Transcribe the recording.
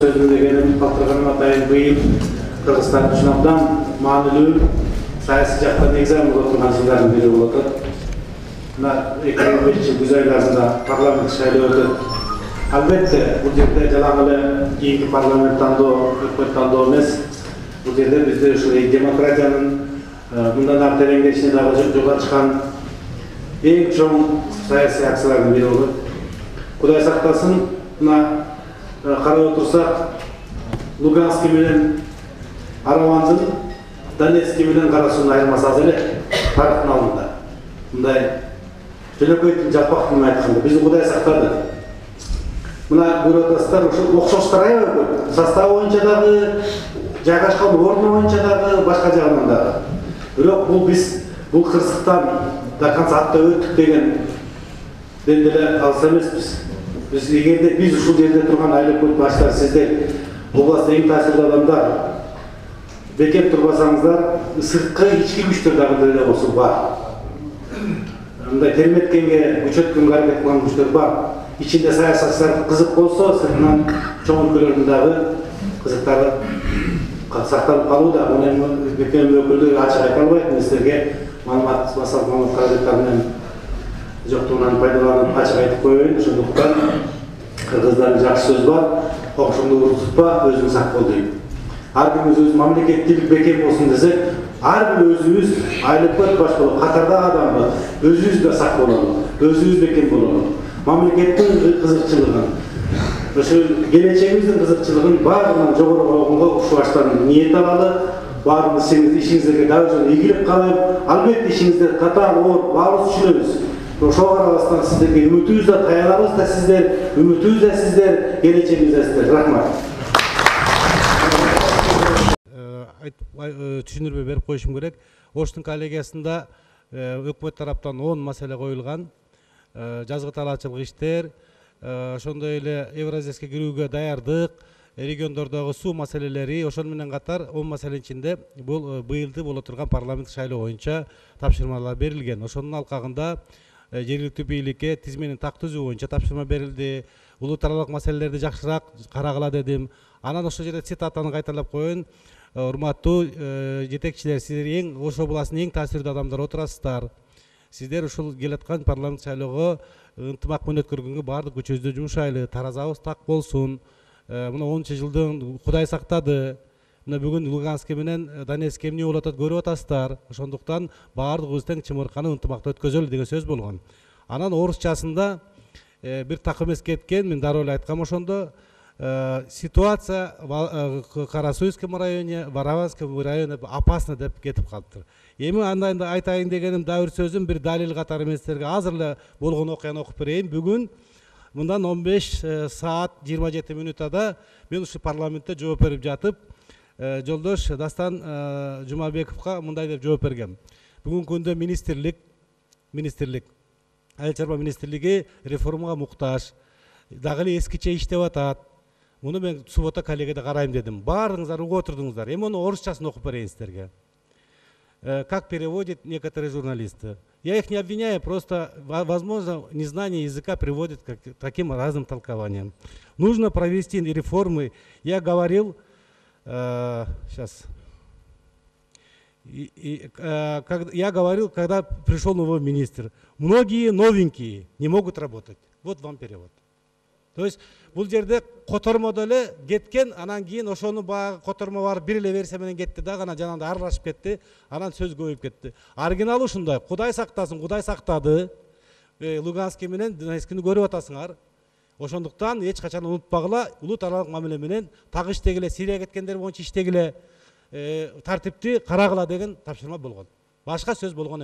Sözünü degеним калтырганга атайын быйыл Кыргызстан үчүн абдан маанилүү саясий жактан негизделип отурган жылдардын бири болуп атат. Мына 2005 күз айларында парламент шайлоо өтөт. Албетте, бул жерде жалаң эле кийинки парламент тандоо, өкмөт тандоо эмес. Бул жерде бизде ушул демократиянын мындан ары тереңдешине дагы жолго чыккан эң чоң саясий акциялардын бири болот. Кудай сактасын, мына карап отурсак, Луганский менен Аравандын, Донецкий менен Кара-Суунун айырмасы аз эле тарыхтын алдында. Мындай жөнөкөй жалпак тилмен айтканда бизди Кудай сактады. Мына көрүп атасыздар, ушул окшоштор аябай көп. Составы боюнча дагы, жайгашкан орду боюнча дагы, башка жагынан дагы. Бирок бул кырсыктан до конца атта өттүк деген деле алса эмеспиз. Эгерде биз ушул жерде турган айлык баштар, сиздер областта эң таасирлүү адамдар бекем турбасаңыздар, сырткы ички күчтөр дагы деле болсо бар. Мындай терметкенге, күчөткөнгө аракет кылган күчтөр бар. Ичинде саясатчылар кызык болсо, сыртынан чоң өлкөлөрдүн дагы кызыктары сакталып калууда. Муну бекем өкүлдөр ачык айта албайт, сиздерге маалымат каражаттар менен жоктугунан пайдаланып ачык айтып коеюн. Ошондуктан кыргыздардын жакшы сөзү бар, окшоңду урутпа, өзүң сак бол дейт. Ар бирибиз өз мамлекеттүүлүк бекем болсун десек, ар бир өзүбүз айлыкпай баш болуп, катардагы адамбыз, өзүбүз да сак бололу, өзүбүз бекем бололу. Мамлекеттин кызыкчылыгын, ошо келечегибиздин кызыкчылыгын баарынан жогору койгонго ушул баштан ниет алалы. Баарыбыз ишиңизге дагы жөн ийгилик каалайм. Албетте ишиңиздер катаал, оор, баарыбыз түшүнөбүз. Ошого карабастан сиздерге үмүтүбүз да таянабыз да сиздер, үмүтүбүз да сиздер, келечегибиз да сиздер. Рахмат. Түшүндүрмө берип коюшум керек. Оштун коллегиясында өкмөт тараптан 10 маселе коюлган. Жазгы талаачылык иштер, ошондой эле Евразияска кирүүгө даярдык, региондордогу суу маселелери, ошону менен катар 10 маселенин ичинде бул быйылды боло турган парламент шайлоо боюнча тапшырмалар берилген. Ошонун алкагында жергиликтүү бийликке тизменин так түзүү боюнча тапшырма берилди. Улут аралык маселелерди жакшыраак карагыла дедим. Анан ошол жерде цитатаны кайталап коеюн. Урматтуу жетекчилер, сиздер Ош областынын эң таасирдүү адамдар отурасыздар. Сиздер ушул келаткан парламент шайлоого ынтымак менен өткөргөнгө баардык күчүбүздү жумшайлы, таразабыз так болсун. Мына 10 жылдын Кудай сактады. Мына бүгүн Луганский менен Донецкий эмне болуп атат көрүп атасыздар. Ошондуктан баардыгыбыз тең чымырканы ынтымакта өткөзөлү деген сөз болгон. Анан орусчасында бир так эмес кеткен, мен дароо эле айткам ошондо. Ситуация в Кара-Суунском районе, Ворованском районе опасно деп кетип калыптыр. Эми андай айтайын дегеним да бир сөзүм, бир далил катары мен силерге азыр эле болгон окуяны окуп берейин. Бүгүн мындан 15 саат 27 минутада мен ушу парламентте жооп берип жатып, жолдош Дастан Жумабековго мындай деп жооп бергем. Бүгүнкү күндө министрлик, айыл чарба министрлиги реформага муктаж, дагы эле эскиче иштеп атат. Муну мен суббота коллегияда карайм дедим. Баарыңыздар угуп отурдуңуздар. Эми муну орусчасын окуп берейин силерге. Как переводят некоторые журналисты. Я их не обвиняю, просто, возможно, незнание языка приводит к таким разным толкованиям. Нужно провести реформы. Я говорил, сейчас, я говорил, когда пришел новый министр, многие новенькие не могут работать. Вот вам перевод. То есть, бул жерде котормодо эле кеткен, анан кийин ошону баягы котормо бар бир эле версия менен кетти да, анан жанагындай аралашып кетти, анан сөз көбөйүп кетти. Оригиналы ушундай: Кудай сактасын, Кудай сактады. Луганский менен Донецкийни көрүп атасыңар. Ошондуктан эч качан унутпагыла, улут аралык мамиле менен так иштегиле, Сирияга кеткендер боюнча иштегиле, тартипти карагыла деген тапшырма болгон. Башка сөз болгон